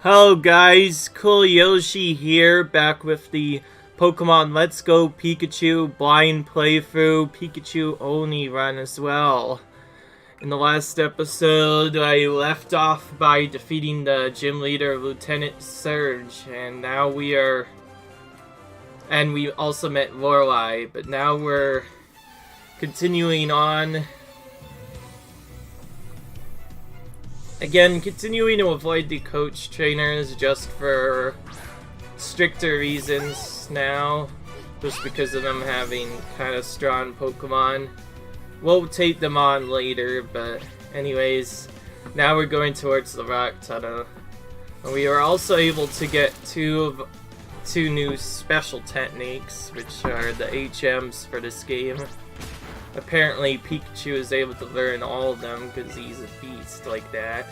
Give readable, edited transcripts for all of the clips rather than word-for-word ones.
Hello guys, Cool Yoshi here, back with the Pokemon Let's Go Pikachu blind playthrough, Pikachu only run as well. In the last episode, I left off by defeating the gym leader, Lieutenant Surge, and now we also met Lorelei, but now we're continuing on. Again, continuing to avoid the coach trainers just for stricter reasons now, just because of them having kind of strong Pokemon. We'll take them on later, but anyways, now we're going towards the Rock Tunnel. And we are also able to get two new special techniques, which are the HMs for this game. Apparently, Pikachu is able to learn all of them because he's a beast like that.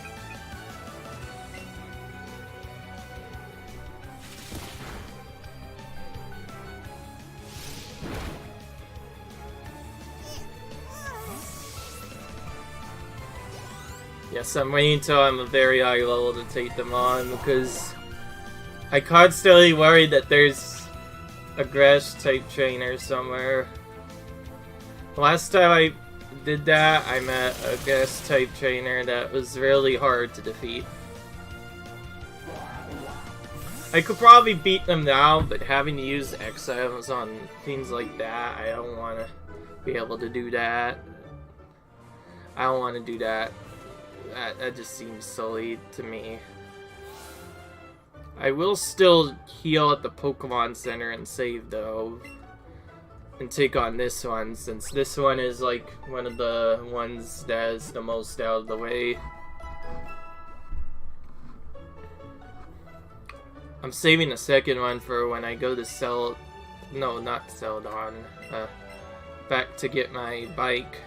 Yes, I'm waiting until I'm a very high level to take them on because I constantly worry that there's a grass type trainer somewhere. Last time I did that, I met a grass type trainer that was really hard to defeat. I could probably beat them now, but having to use XMs on things like that, I don't want to be able to do that. I don't want to do that. That just seems silly to me. I will still heal at the Pokemon Center and save though. And take on this one, since this one is like one of the ones that is the most out of the way. I'm saving the second one for when I go to not Celadon, back to get my bike.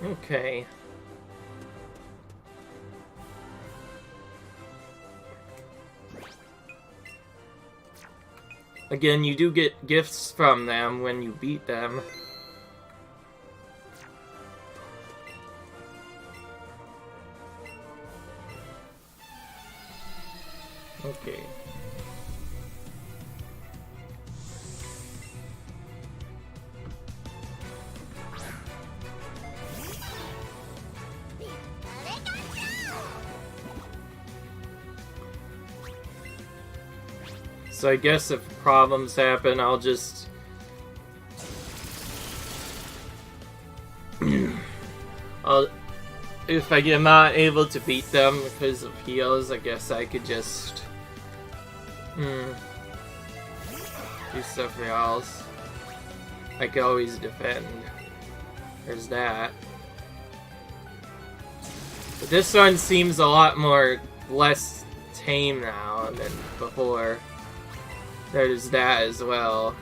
Okay. Again, you do get gifts from them when you beat them. Okay. So I guess if problems happen, I'll just... if I am not able to beat them because of heals, I guess I could just... do stuff else. I could always defend. There's that. But this one seems a lot less tame now than before. There's that as well.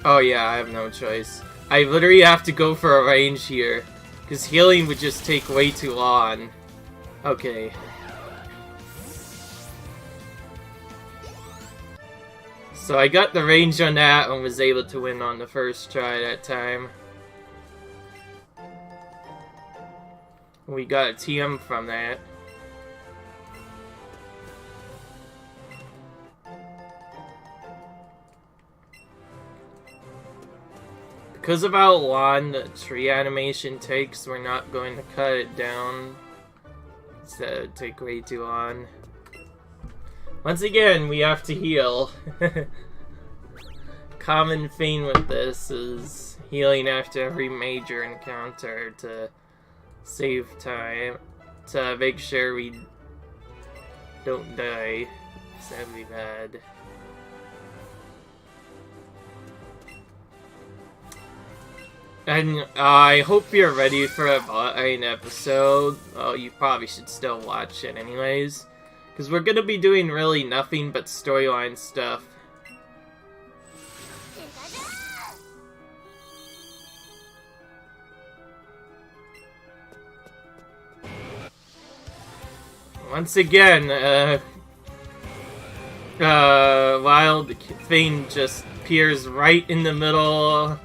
Oh yeah, I have no choice. I literally have to go for a range here, because healing would just take way too long. Okay. So I got the range on that and was able to win on the first try that time. We got a TM from that. Because of how long the tree animation takes, we're not going to cut it down. Instead, it would take way too long. Once again, we have to heal. Common thing with this is healing after every major encounter to save time, to make sure we don't die. That'd be bad. And I hope you're ready for a bot-line episode. Oh, you probably should still watch it anyways. Because we're gonna be doing really nothing but storyline stuff. Once again, Wild Thing just appears right in the middle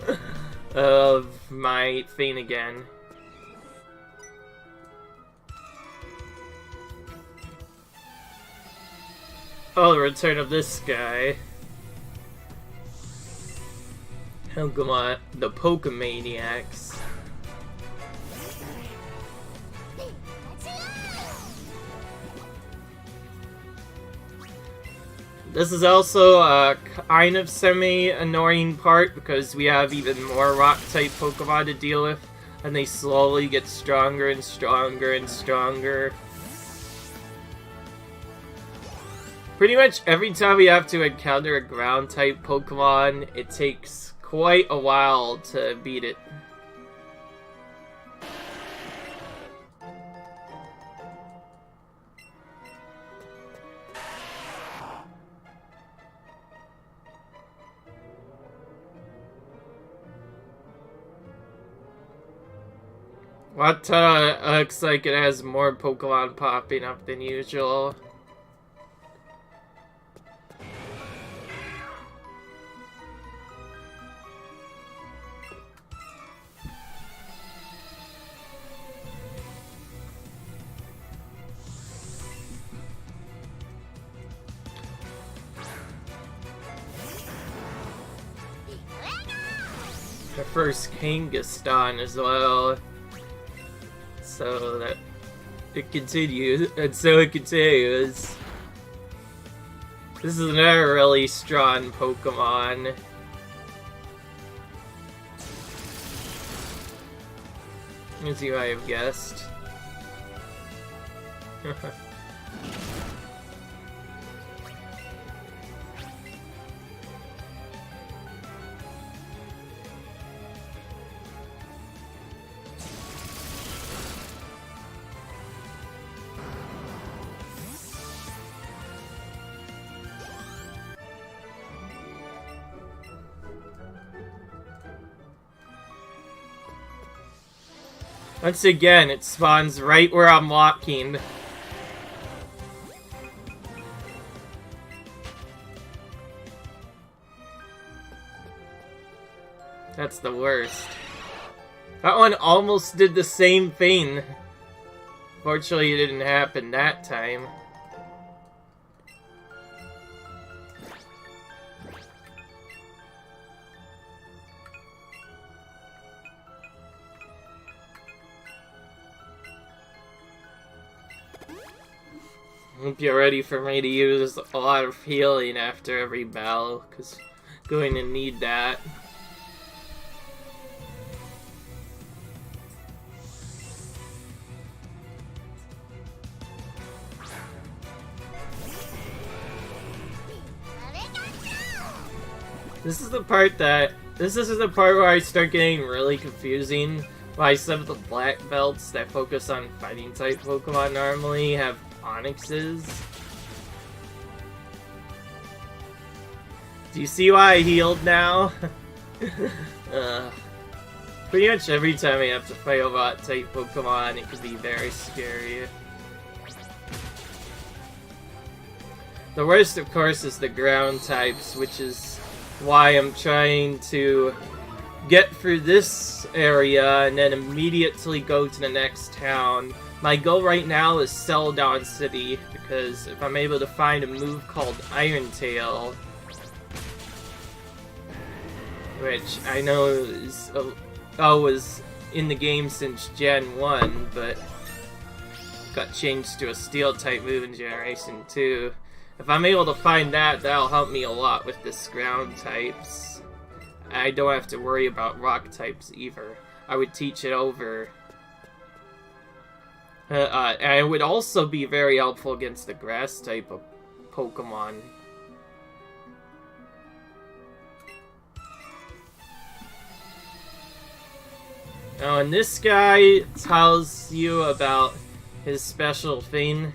of my thing again. Oh, the return of this guy. Pokemon, the Pokemaniacs. This is also a kind of semi-annoying part because we have even more rock-type Pokemon to deal with, and they slowly get stronger and stronger and stronger. Pretty much every time we have to encounter a ground-type Pokemon, it takes quite a while to beat it. What looks like it has more Pokemon popping up than usual. The first Kangaskhan as well. So that it continues, and so it continues. This is another really strong Pokemon. As you might have guessed. Once again, it spawns right where I'm walking. That's the worst. That one almost did the same thing. Fortunately, it didn't happen that time. Hope you're ready for me to use a lot of healing after every battle, because I'm going to need that. This is the part where I start getting really confusing. Why some of the black belts that focus on fighting type Pokemon normally have Onyxes. Do you see why I healed now? Pretty much every time I have to fight a bot type Pokemon, it can be very scary. The worst, of course, is the ground types, which is why I'm trying to get through this area and then immediately go to the next town. My goal right now is Celadon City, because if I'm able to find a move called Iron Tail, which I know is was in the game since Gen 1, but got changed to a Steel type move in Generation 2. If I'm able to find that, that'll help me a lot with the ground types. I don't have to worry about rock types either. I would teach it over. And it would also be very helpful against the grass type of Pokemon. Now, when this guy tells you about his special thing,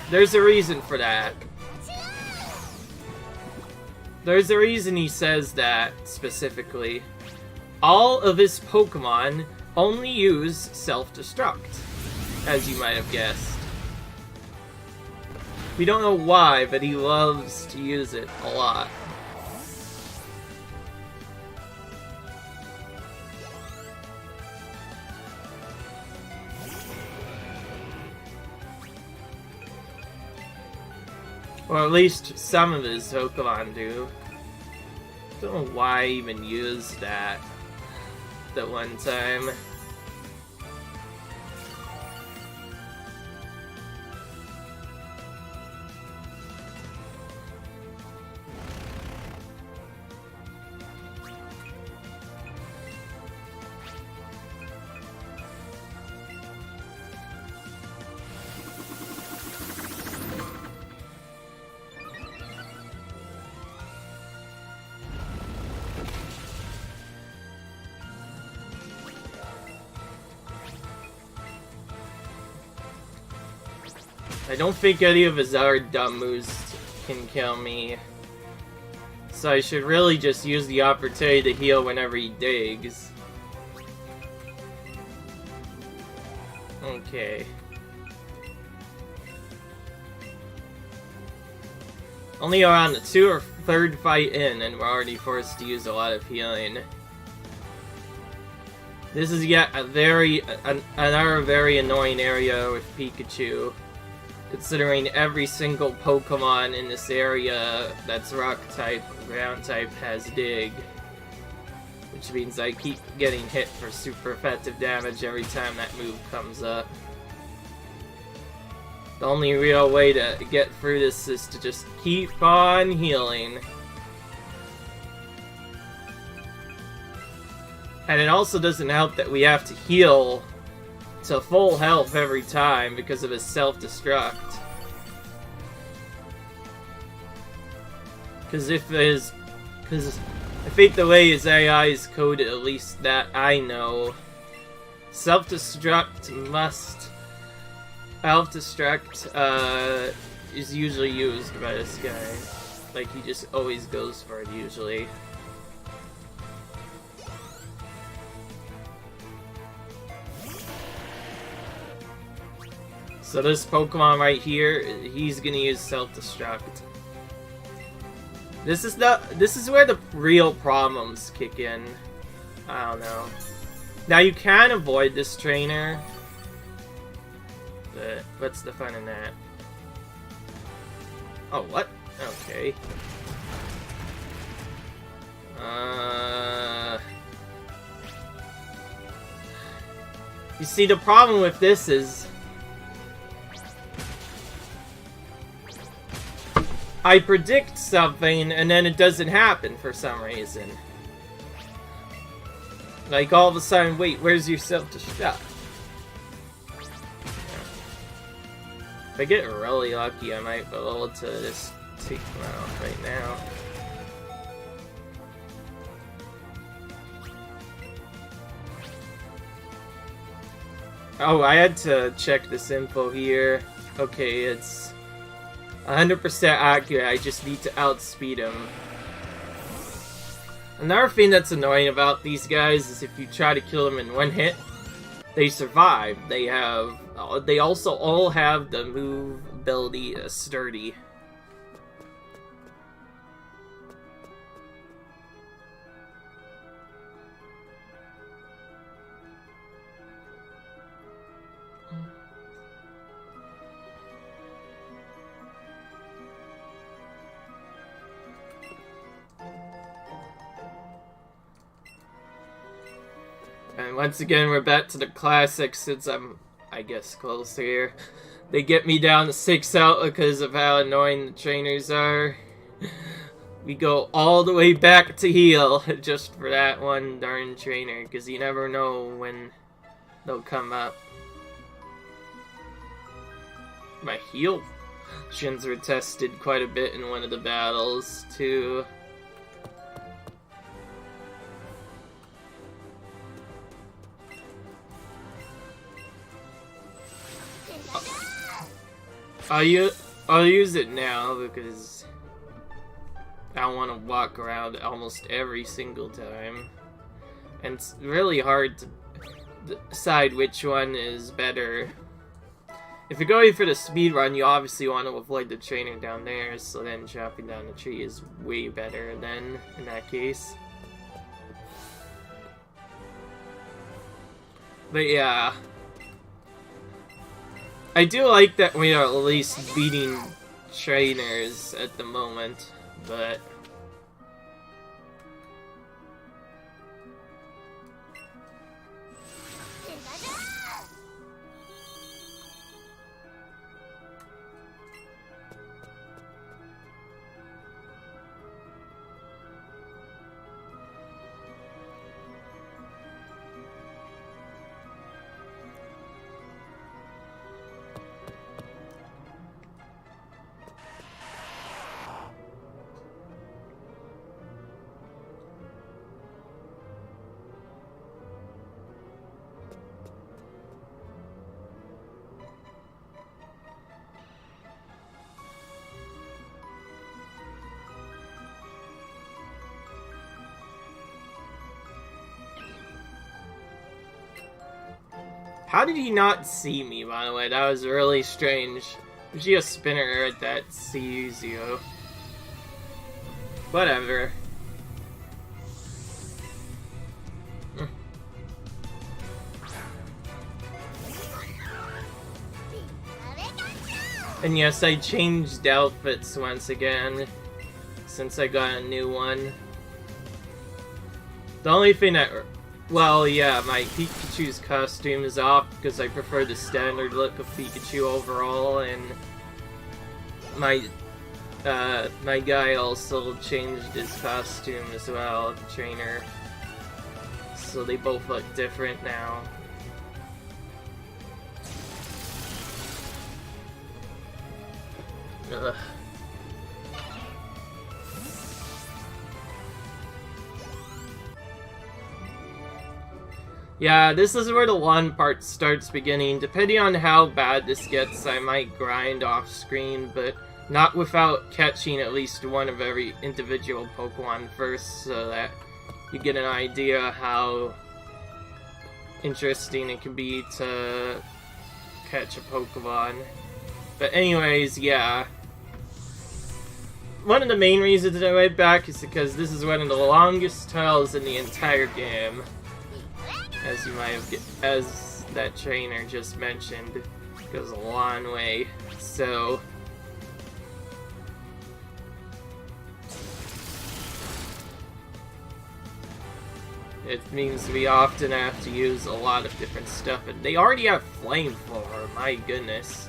there's a reason for that. There's a reason he says that, specifically. All of his Pokemon only use self-destruct, as you might have guessed. We don't know why, but he loves to use it a lot. Or at least some of his Pokemon do. Don't know why I even used that one time. I don't think any of his other dumb moves can kill me. So I should really just use the opportunity to heal whenever he digs. Okay. Only around the 2 or 3rd fight in, and we're already forced to use a lot of healing. This is yet another very annoying area with Pikachu. Considering every single Pokemon in this area that's rock type, ground type has dig. Which means I keep getting hit for super effective damage every time that move comes up. The only real way to get through this is to just keep on healing. And it also doesn't help that we have to heal to full health every time because of his self-destruct. Because I think the way his AI is coded, at least that I know, self-destruct is usually used by this guy. Like, he just always goes for it, usually. So this Pokemon right here, he's gonna use self-destruct. This is where the real problems kick in. I don't know. Now you can avoid this trainer, but what's the fun in that? Oh, what? Okay. You see, the problem with this is I predict something, and then it doesn't happen for some reason. Like, all of a sudden, wait, where's your self-destruct? If I get really lucky, I might be able to just take him out right now. Oh, I had to check this info here. Okay, it's 100% accurate, I just need to outspeed him. Another thing that's annoying about these guys is if you try to kill them in one hit, they survive. They also all have the move ability Sturdy. And once again, we're back to the classics since I'm, I guess, close here. They get me down to 6 out because of how annoying the trainers are. We go all the way back to heal just for that one darn trainer, because you never know when they'll come up. My heal shins were tested quite a bit in one of the battles, too. I'll use it now because I don't want to walk around almost every single time. And it's really hard to decide which one is better. if you're going for the speed run, you obviously want to avoid the trainer down there, so then chopping down the tree is way better then, in that case. But yeah, I do like that we are at least beating trainers at the moment, but how did he not see me, by the way? That was really strange. Usually a spinner that sees you. Whatever. And yes, I changed outfits once again, since I got a new one. The only thing that... Well, yeah, my Pikachu's costume is off because I prefer the standard look of Pikachu overall, and my guy also changed his costume as well, the trainer. So they both look different now. Ugh. Yeah, this is where the one part starts beginning. Depending on how bad this gets, I might grind off screen, but not without catching at least one of every individual Pokemon first, so that you get an idea how interesting it can be to catch a Pokemon. But anyways, yeah. One of the main reasons I went back is because this is one of the longest tunnels in the entire game. As you might have, as that trainer just mentioned, it goes a long way. So it means we often have to use a lot of different stuff, and they already have Flamethrower. My goodness,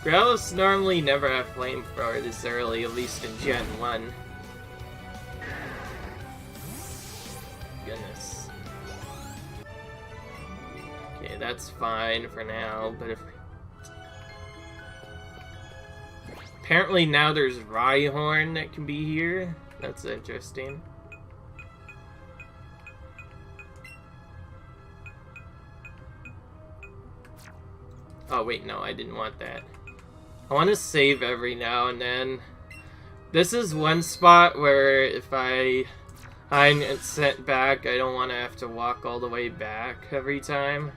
Growlithe normally never have Flamethrower this early, at least in Gen 1. Goodness. Okay, that's fine for now, but if... Apparently now there's Rhyhorn that can be here. That's interesting. Oh wait, no, I didn't want that. I want to save every now and then. This is one spot where if I get sent back, I don't want to have to walk all the way back every time.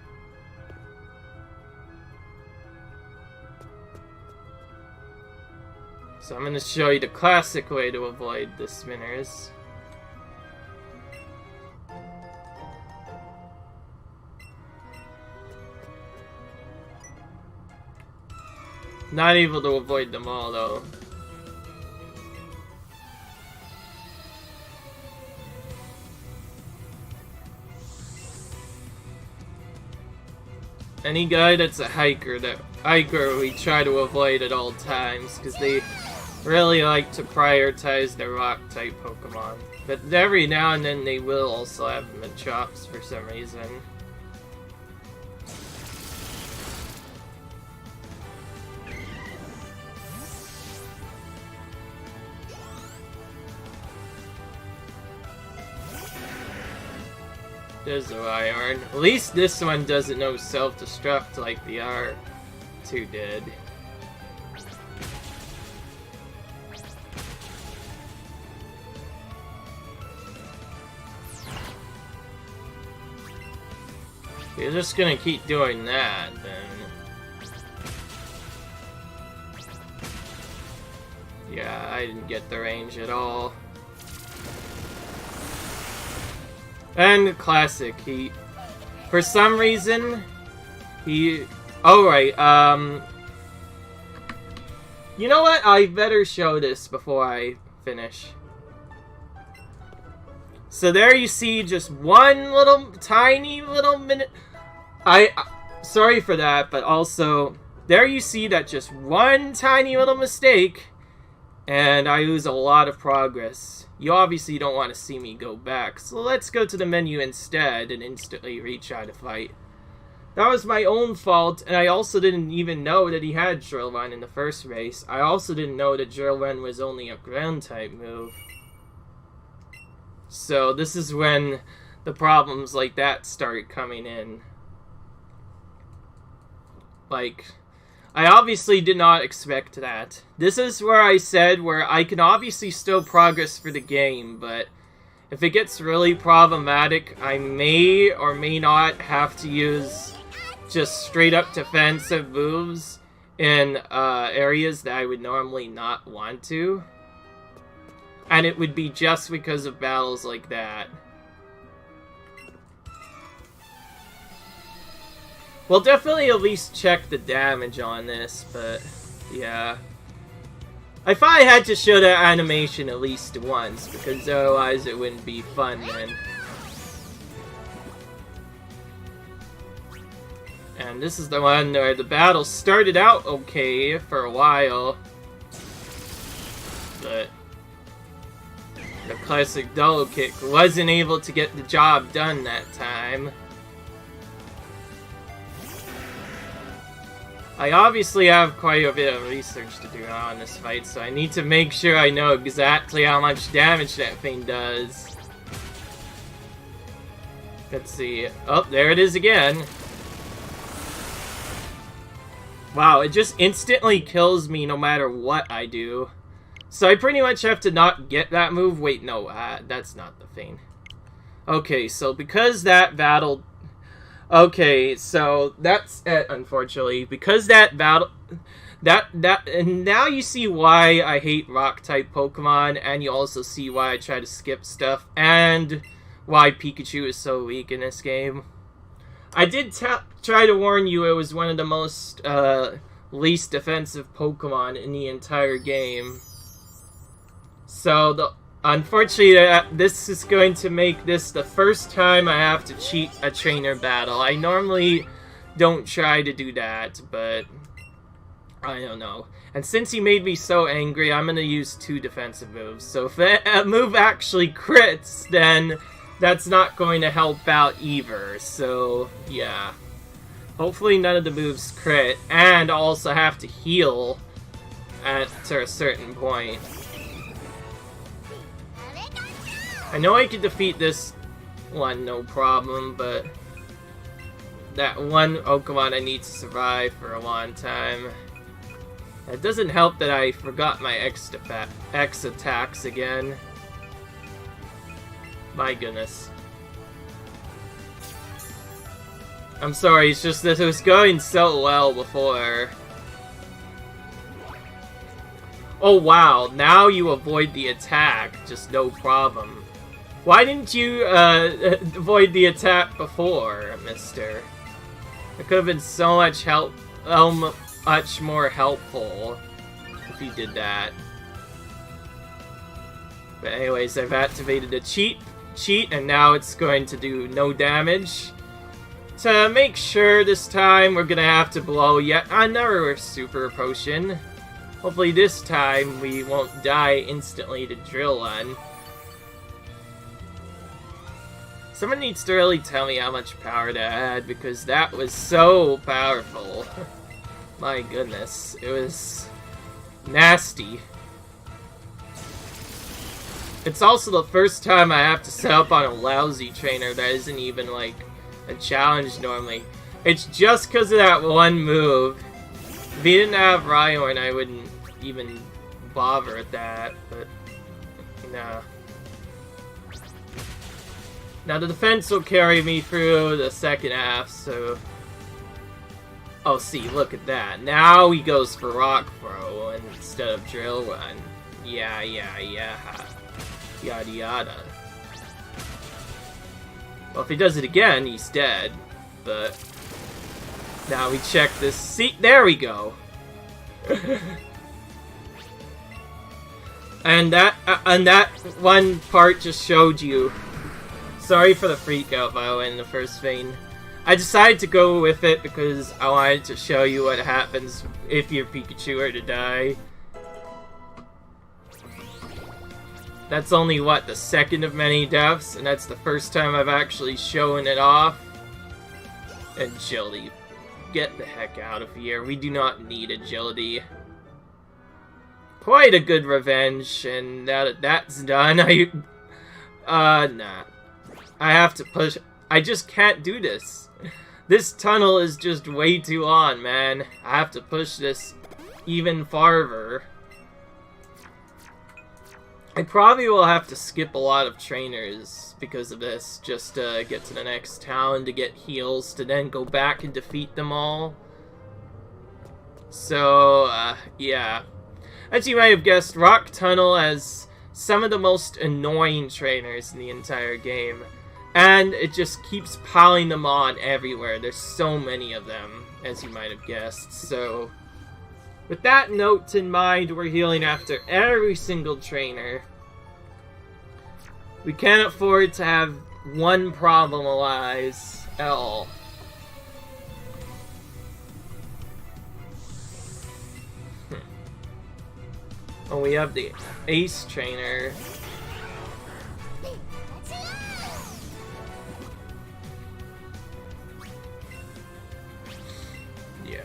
So I'm going to show you the classic way to avoid the spinners. Not able to avoid them all, though. Any guy that's a hiker, we try to avoid at all times, because they really like to prioritize their rock-type Pokemon. But every now and then they will also have Machops for some reason. There's a Rhyhorn. At least this one doesn't know self-destruct like the R2 did. You're just gonna keep doing that, then. Yeah, I didn't get the range at all. And classic, for some reason, oh right, you know what, I better show this before I finish. So there you see just one little, tiny little minute, sorry for that, but also, there you see that just one tiny little mistake, and I lose a lot of progress. You obviously don't want to see me go back, so let's go to the menu instead and instantly retry to fight. That was my own fault, and I also didn't even know that he had Drill Run in the first race. I also didn't know that Drill Run was only a ground-type move. So this is when the problems like that start coming in. Like, I obviously did not expect that. This is where I said where I can obviously still progress for the game, but if it gets really problematic, I may or may not have to use just straight up defensive moves in areas that I would normally not want to. And it would be just because of battles like that. We'll definitely at least check the damage on this, but yeah. I thought I had to show that animation at least once, because otherwise it wouldn't be fun then. And this is the one where the battle started out okay for a while, but the classic double kick wasn't able to get the job done that time. I obviously have quite a bit of research to do on this fight, so I need to make sure I know exactly how much damage that thing does. Let's see. Oh, there it is again. Wow, it just instantly kills me no matter what I do. So I pretty much have to not get that move. Wait, no, that's not the thing. Okay, so because that battle... Okay, so that's it, unfortunately. Because that battle... And now you see why I hate rock-type Pokemon, and you also see why I try to skip stuff, and why Pikachu is so weak in this game. I did try to warn you it was one of the most least defensive Pokemon in the entire game. So, unfortunately, this is going to make this the first time I have to cheat a trainer battle. I normally don't try to do that, but I don't know. And since he made me so angry, I'm going to use 2 defensive moves. So if a move actually crits, then that's not going to help out either. So, yeah. Hopefully none of the moves crit, and also have to heal to a certain point. I know I could defeat this one, no problem, but that one Pokemon I need to survive for a long time. It doesn't help that I forgot my X attacks again. My goodness. I'm sorry, it's just that it was going so well before. Oh wow, now you avoid the attack, just no problem. Why didn't you avoid the attack before, mister? It could have been so much much more helpful if you did that. But anyways, I've activated the cheat, and now it's going to do no damage. To make sure this time, we're gonna have to blow yet another super potion. Hopefully this time we won't die instantly to Drill Run. Someone needs to really tell me how much power that had, because that was so powerful. My goodness, it was nasty. It's also the first time I have to set up on a lousy trainer that isn't even, like, a challenge normally. It's just because of that one move. If he didn't have Rhyhorn, I wouldn't even bother at that, but, nah. Now the defense will carry me through the second half, so... Oh, see, look at that. Now he goes for Rock Throw instead of Drill Run. Yeah. Yada yada. Well, if he does it again, he's dead. But now we check this. See, there we go. and that one part just showed you. Sorry for the freak out, by the way, in the first vein. I decided to go with it because I wanted to show you what happens if your Pikachu were to die. That's only, what, the second of many deaths, and that's the first time I've actually shown it off. Agility. Get the heck out of here. We do not need agility. Quite a good revenge, and now that that's done, nah. I have to push. I just can't do this. This tunnel is just way too long, man. I have to push this even farther. I probably will have to skip a lot of trainers because of this, just to get to the next town, to get heals, to then go back and defeat them all. So, yeah. As you might have guessed, Rock Tunnel has some of the most annoying trainers in the entire game. And it just keeps piling them on everywhere. There's so many of them, as you might have guessed. So, with that note in mind, we're healing after every single trainer. We can't afford to have one problem arise at all. Oh, we have the Ace Trainer. Yeah.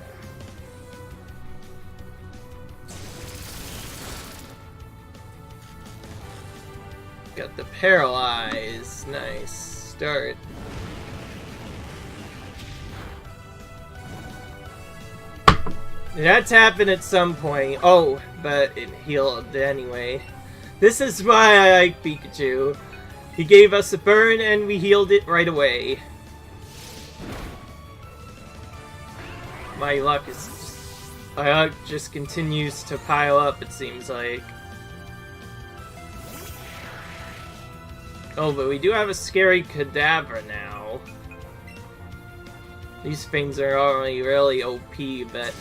Got the Paralyze. Nice start. That's happened at some point. Oh, but it healed anyway. This is why I like Pikachu. He gave us a burn and we healed it right away. My luck is my luck just continues to pile up, it seems like. Oh, but we do have a scary Kadabra now. These things are only really OP, but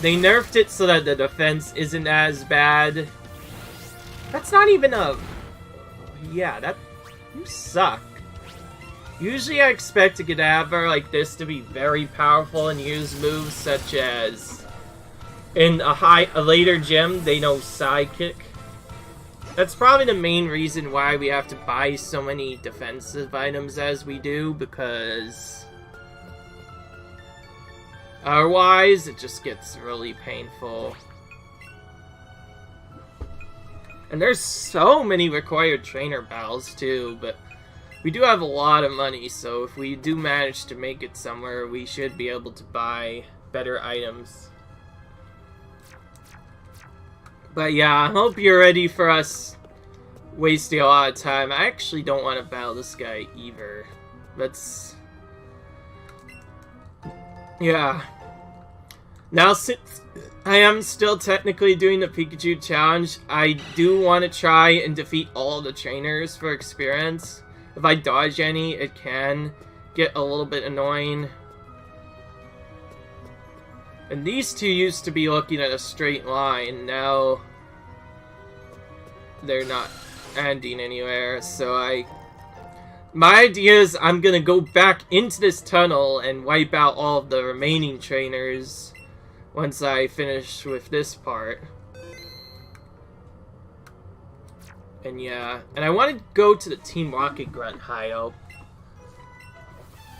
they nerfed it so that the defense isn't as bad. That's not even a... Yeah, that... You suck. Usually I expect a Kadabra like this to be very powerful and use moves such as... In a later gym, they know Psychic. That's probably the main reason why we have to buy so many defensive items as we do, because... Otherwise, it just gets really painful. And there's so many required trainer battles too, but we do have a lot of money, so if we do manage to make it somewhere, we should be able to buy better items. But yeah, I hope you're ready for us wasting a lot of time. I actually don't want to battle this guy either. Let's... Yeah. Now, since I am still technically doing the Pikachu challenge, I do want to try and defeat all the trainers for experience. If I dodge any, it can get a little bit annoying. And these two used to be looking at a straight line, now they're not ending anywhere, so my idea is I'm gonna go back into this tunnel and wipe out all of the remaining trainers once I finish with this part. And yeah, and I want to go to the Team Rocket Grunt hideout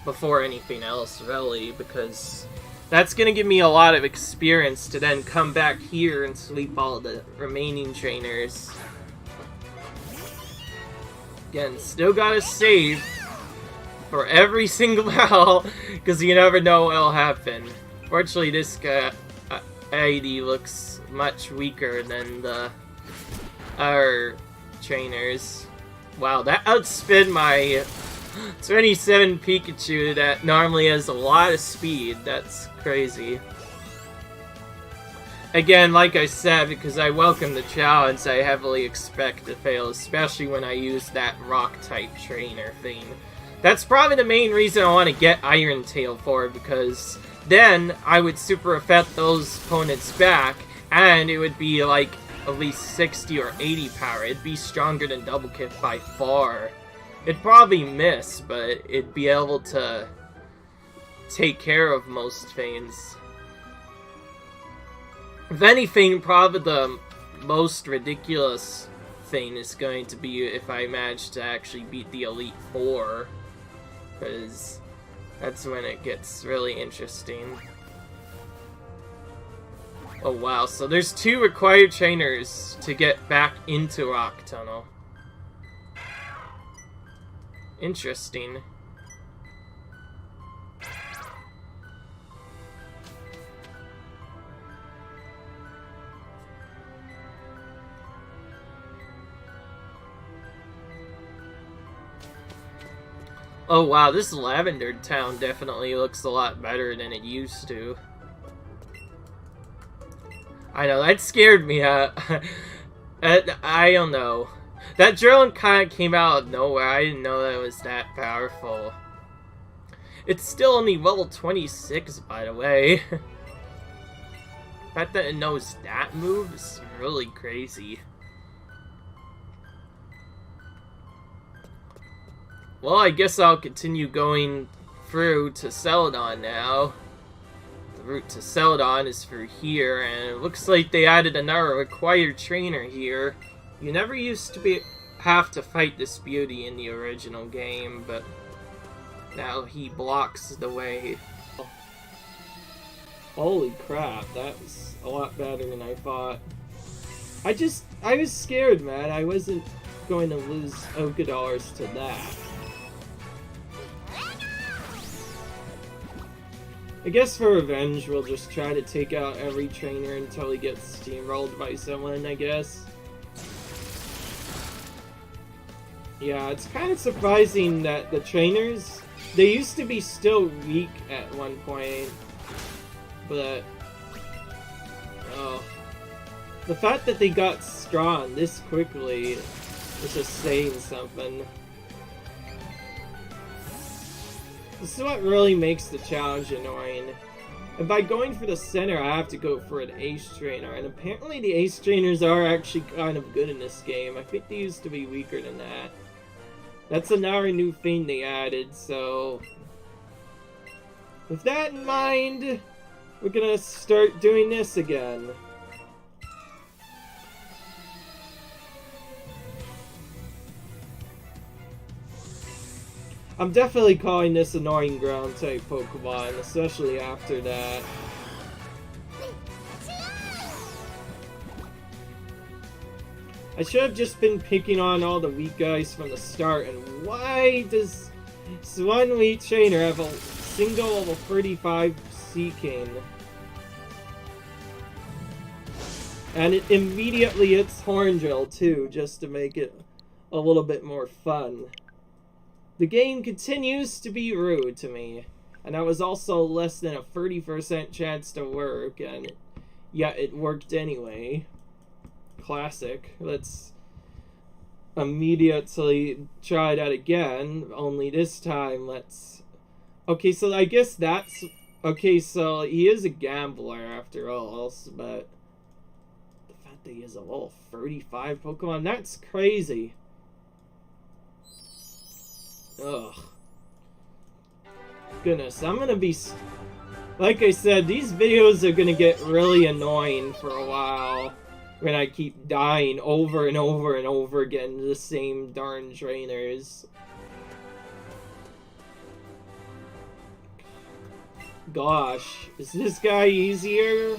before anything else, really, because that's gonna give me a lot of experience to then come back here and sweep all the remaining trainers. Again, still gotta save for every single battle, because you never know what'll happen. Fortunately, this guy, ID looks much weaker than the other trainers. Wow, that outsped my 27 Pikachu that normally has a lot of speed. That's crazy. Again, like I said, because I welcome the challenge, I heavily expect to fail, especially when I use that rock-type trainer thing. That's probably the main reason I want to get Iron Tail for, because then I would super affect those opponents back, and it would be like at least 60 or 80 power. It'd be stronger than Double Kick by far. It'd probably miss, but it'd be able to take care of most things. If anything, probably the most ridiculous thing is going to be if I manage to actually beat the Elite Four, because that's when it gets really interesting. Oh wow, so there's 2 required trainers to get back into Rock Tunnel. Interesting. Oh wow, this Lavender Town definitely looks a lot better than it used to. I know, that scared me. I don't know. That drone kind of came out of nowhere. I didn't know that it was that powerful. It's still only level 26, by the way. The fact that it knows that move is really crazy. Well, I guess I'll continue going through to Celadon now. The route to Celadon is through here, and it looks like they added another required trainer here. You never used to have to fight this beauty in the original game, but now he blocks the way. Holy crap, that was a lot better than I thought. I was scared, man. I wasn't going to lose Ogadars to that. I guess for revenge, we'll just try to take out every trainer until he gets steamrolled by someone, I guess. Yeah, it's kind of surprising that the trainers, they used to be still weak at one point, but oh, the fact that they got strong this quickly is just saying something. This is what really makes the challenge annoying. And by going for the center, I have to go for an ace trainer. And apparently the ace trainers are actually kind of good in this game. I think they used to be weaker than that. That's another new thing they added, so with that in mind, we're gonna start doing this again. I'm definitely calling this annoying ground type Pokemon, especially after that. I should have just been picking on all the weak guys from the start, and why does this one weak trainer have a single level 35 Seaking? And it immediately hits Horndrill too, just to make it a little bit more fun. The game continues to be rude to me, and that was also less than a 30% chance to work, and yet it worked anyway. Classic. Let's immediately try that again, only this time let's... Okay, so I guess that's... Okay, so he is a gambler after all, but the fact that he has a level 35 Pokemon, that's crazy. Ugh. Goodness, I'm gonna be... Like I said, these videos are gonna get really annoying for a while when I keep dying over and over and over again to the same darn trainers. Gosh, is this guy easier?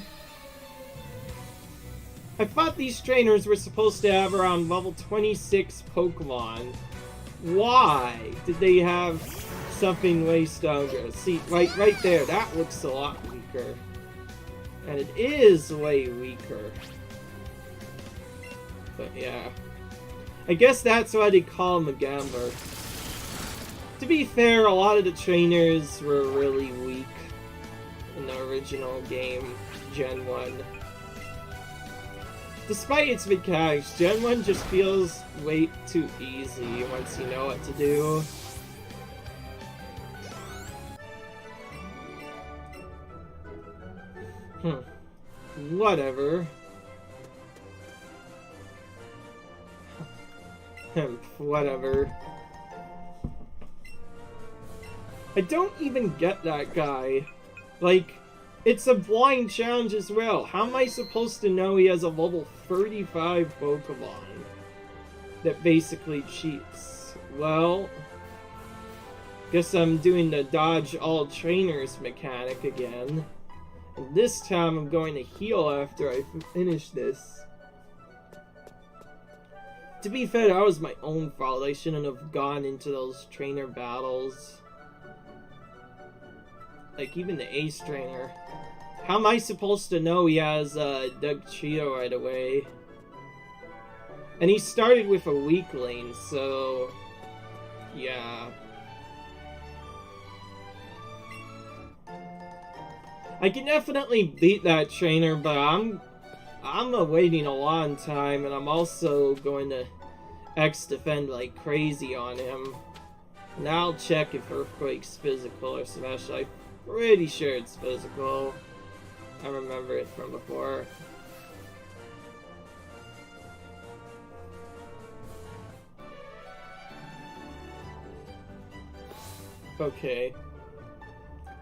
I thought these trainers were supposed to have around level 26 Pokemon. Why did they have something way stronger? See, right there, that looks a lot weaker. And it is way weaker. But yeah. I guess that's why they call him a gambler. To be fair, a lot of the trainers were really weak in the original game, Gen 1. Despite its mechanics, Gen 1 just feels way too easy once you know what to do. Whatever. Whatever. I don't even get that guy. Like, it's a blind challenge as well. How am I supposed to know he has a level 35 Pokemon that basically cheats? Well, guess I'm doing the dodge all trainers mechanic again. And this time I'm going to heal after I finish this. To be fair, that was my own fault. I shouldn't have gone into those trainer battles. Like, even the Ace Trainer. How am I supposed to know he has Doug Cheeto right away? And he started with a weak lane, so... yeah. I can definitely beat that trainer, but I'm waiting a long time, and I'm also going to X-defend like crazy on him. Now I'll check if Earthquake's physical or special. I'm pretty sure it's physical. I remember it from before. Okay.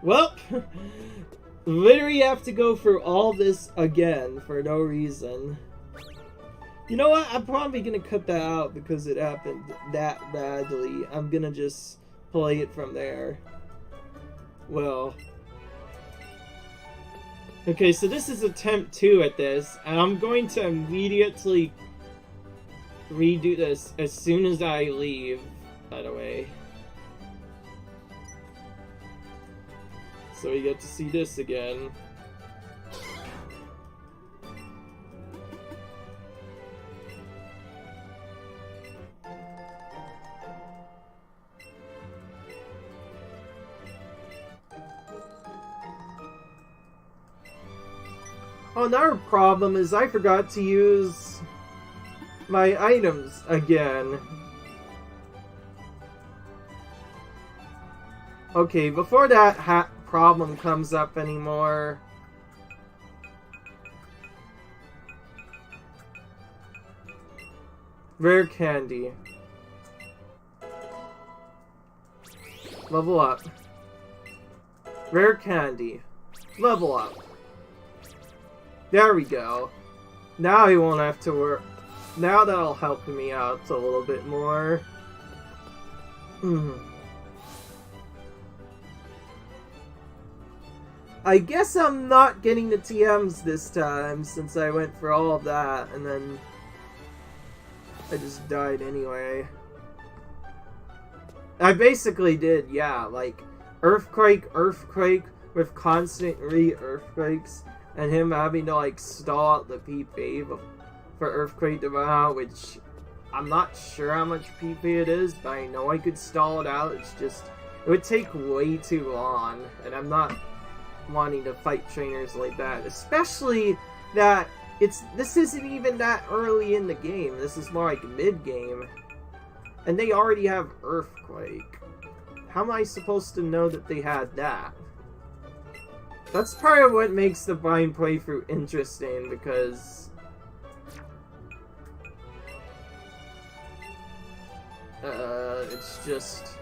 Well, literally have to go through all this again for no reason. You know what? I'm probably gonna cut that out because it happened that badly. I'm gonna just play it from there. Well. Okay, so this is attempt 2 at this, and I'm going to immediately redo this as soon as I leave, by the way. So we get to see this again. Oh, another problem is I forgot to use my items again. Okay, before that problem comes up anymore. Rare candy. Level up. Rare candy. Level up. There we go. Now he won't have to work. Now that'll help me out a little bit more. I guess I'm not getting the TMs this time since I went for all of that and then I just died anyway. I basically did, yeah, like Earthquake with constant re-Earthquakes and him having to like stall out the PP for Earthquake to run out, which I'm not sure how much PP it is, but I know I could stall it out. It's just, it would take way too long, and I'm not wanting to fight trainers like that, especially that this isn't even that early in the game. This is more like mid-game, and they already have Earthquake. How am I supposed to know that they had that? That's part of what makes the blind playthrough interesting, because it's just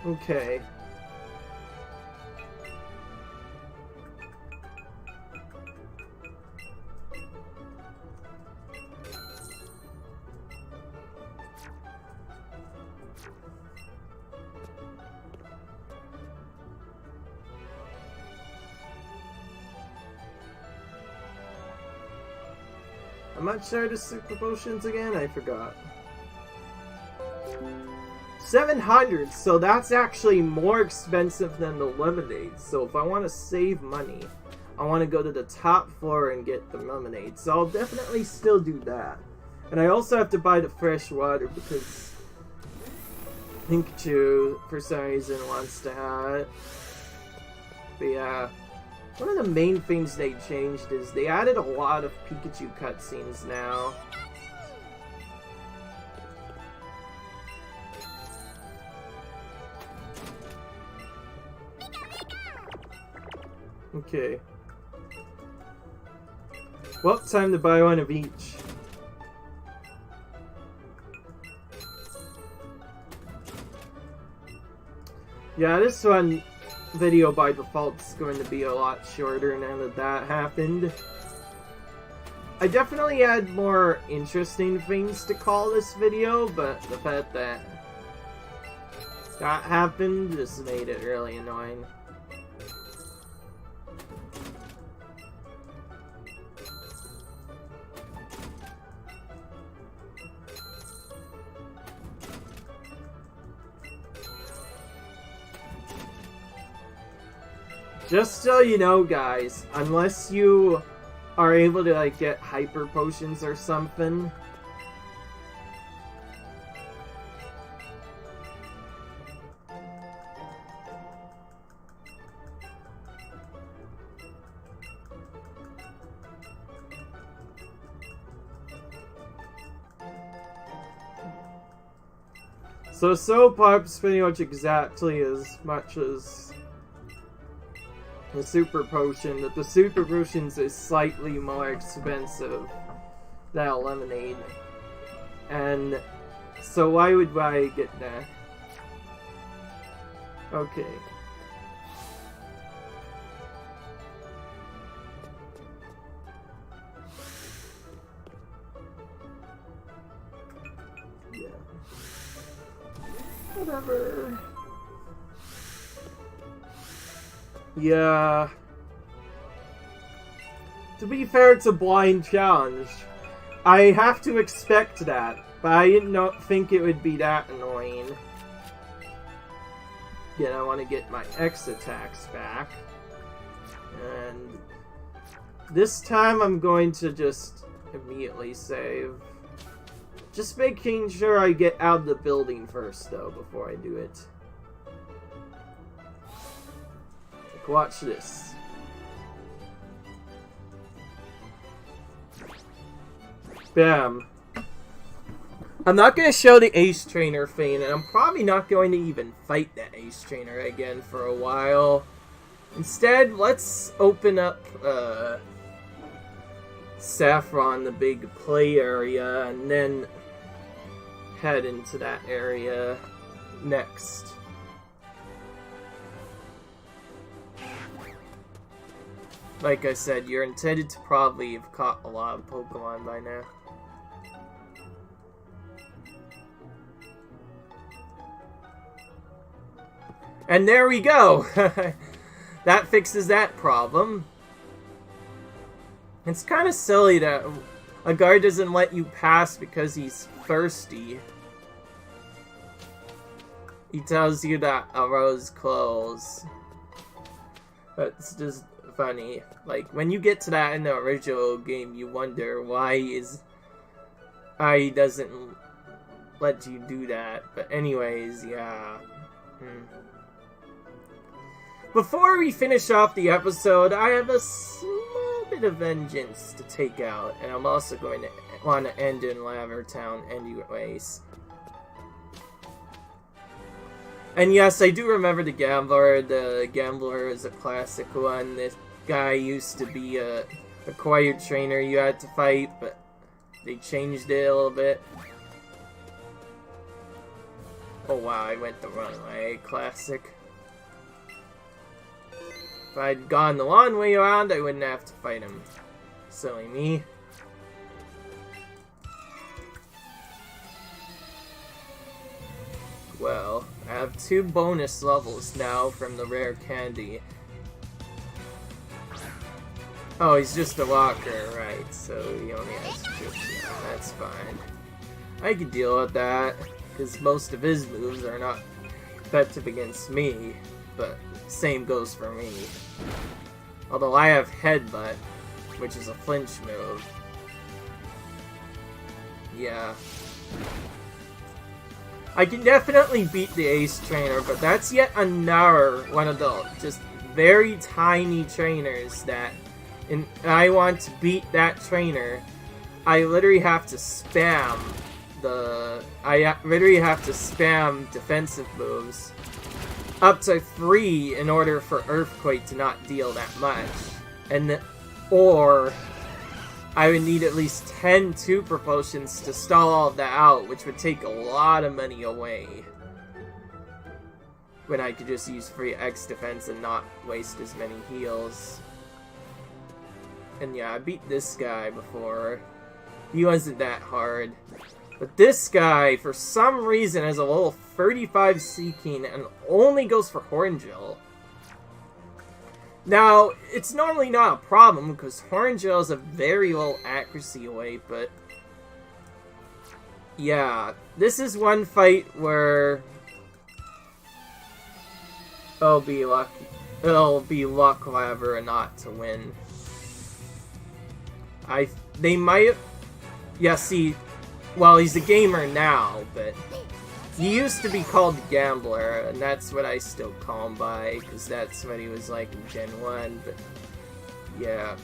okay. How much are the super potions again? I forgot. 700, so that's actually more expensive than the lemonade. So if I want to save money, I want to go to the top floor and get the lemonade. So I'll definitely still do that. And I also have to buy the fresh water because Pikachu, for some reason, wants to have it. But yeah, one of the main things they changed is they added a lot of Pikachu cutscenes now. Okay. Well, time to buy one of each. Yeah, this one video by default is going to be a lot shorter now that that happened. I definitely had more interesting things to call this video, but the fact that that happened just made it really annoying. Just so you know, guys, unless you are able to, like, get hyper potions or something, so Pop's pretty much exactly as much as the Super Potion, but the Super Potions is slightly more expensive than a Lemonade. And so why would I get that? Okay. Yeah. Whatever. Yeah. To be fair, it's a blind challenge. I have to expect that, but I didn't think it would be that annoying. Again, I want to get my X attacks back. And this time I'm going to just immediately save. Just making sure I get out of the building first, though, before I do it. Watch this. Bam. I'm not going to show the Ace Trainer thing, and I'm probably not going to even fight that Ace Trainer again for a while. Instead, let's open up Saffron, the big play area, and then head into that area next. Like I said, you're intended to probably have caught a lot of Pokemon by now. And there we go! That fixes that problem. It's kind of silly that a guard doesn't let you pass because he's thirsty. He tells you that a road's closed. But it's just funny. Like, when you get to that in the original game, you wonder why he doesn't let you do that. But anyways, yeah. Before we finish off the episode, I have a small bit of vengeance to take out, and I'm also going to want to end in Lavender Town anyways. And yes, I do remember the Gambler. The Gambler is a classic one. This guy used to be a acquired trainer you had to fight, but they changed it a little bit. Oh wow, I went the wrong way. Classic. If I'd gone the long way around, I wouldn't have to fight him. Silly me. Well, I have 2 bonus levels now from the rare candy. Oh, he's just a walker, right, so he only has 2. Yeah, that's fine. I can deal with that, because most of his moves are not effective against me, but same goes for me. Although I have Headbutt, which is a flinch move. Yeah. I can definitely beat the Ace Trainer, but that's yet another one of the just very tiny trainers that, and I want to beat that trainer, I literally have to spam defensive moves up to 3 in order for Earthquake to not deal that much. Or I would need at least 10 Super Potions to stall all of that out, which would take a lot of money away. When I could just use free X defense and not waste as many heals. And yeah, I beat this guy before. He wasn't that hard. But this guy, for some reason, has a level 35 Seeking and only goes for Horngill. Now, it's normally not a problem, because Horngill is a very low accuracy weight, but... yeah, this is one fight where... it'll be luck whatever or not to win. They might... yeah, see... well, he's a gamer now, but... he used to be called Gambler, and that's what I still call him by, because that's what he was like in Gen 1, but... yeah.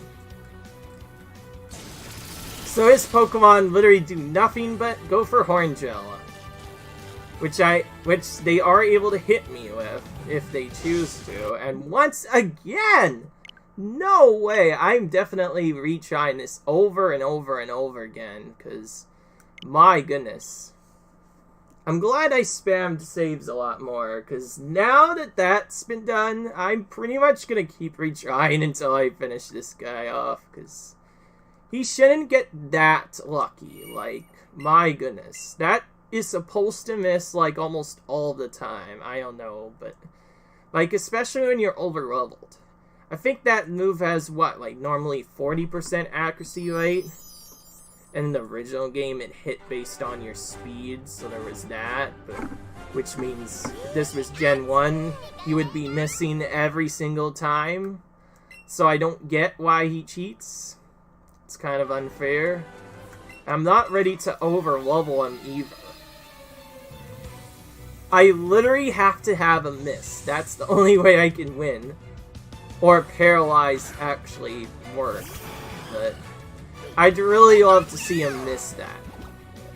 So his Pokemon literally do nothing but go for Horngill. Which they are able to hit me with, if they choose to. And once again! No way! I'm definitely retrying this over and over and over again, because... my goodness. I'm glad I spammed saves a lot more, because now that that's been done, I'm pretty much going to keep retrying until I finish this guy off, because he shouldn't get that lucky. Like, my goodness. That is supposed to miss, like, almost all the time. I don't know, but... like, especially when you're over-leveled. I think that move has, what, like, normally 40% accuracy rate? And in the original game, it hit based on your speed, so there was that. But, which means if this was Gen 1, he would be missing every single time. So I don't get why he cheats. It's kind of unfair. I'm not ready to over-level him either. I literally have to have a miss. That's the only way I can win. Or paralyze actually work. But I'd really love to see him miss that.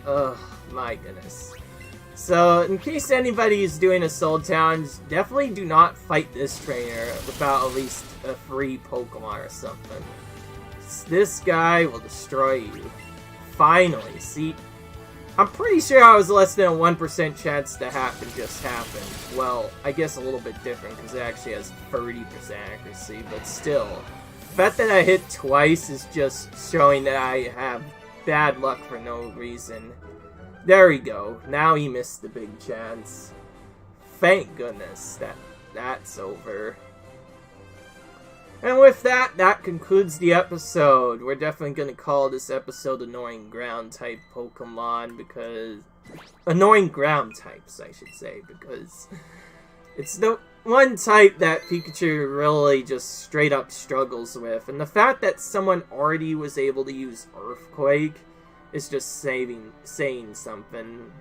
Ugh, my goodness. So, in case anybody is doing a soul challenge, definitely do not fight this trainer without at least a free Pokemon or something. This guy will destroy you. Finally, see? I'm pretty sure I was less than a 1% chance to happen just happened. Well, I guess a little bit different because it actually has 30% accuracy, but still. The fact that I hit twice is just showing that I have bad luck for no reason. There we go. Now he missed the big chance. Thank goodness that's over. And with that, that concludes the episode. We're definitely going to call this episode Annoying Ground-type Pokemon because... annoying ground types, I should say, because it's the one type that Pikachu really just straight up struggles with. And the fact that someone already was able to use Earthquake is just saying something.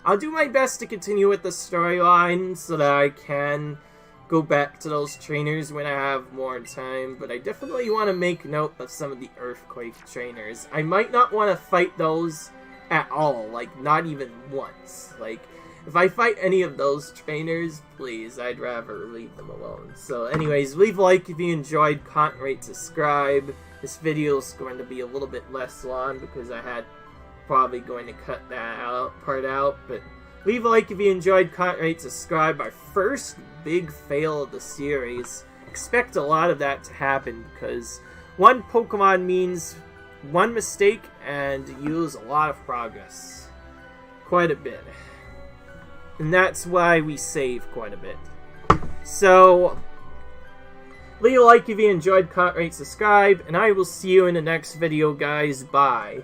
I'll do my best to continue with the storyline so that I can go back to those trainers when I have more time, but I definitely want to make note of some of the Earthquake trainers. I might not want to fight those at all, like, not even once. Like, if I fight any of those trainers, please, I'd rather leave them alone. So anyways, leave a like if you enjoyed, comment, rate, subscribe. This video is going to be a little bit less long because I had probably going to cut that part out, but leave a like if you enjoyed, comment, rate, subscribe. Our first big fail of the series. Expect a lot of that to happen because one Pokemon means one mistake and you lose a lot of progress. Quite a bit. And that's why we save quite a bit. So, leave a like if you enjoyed, comment, rate, subscribe, and I will see you in the next video, guys. Bye.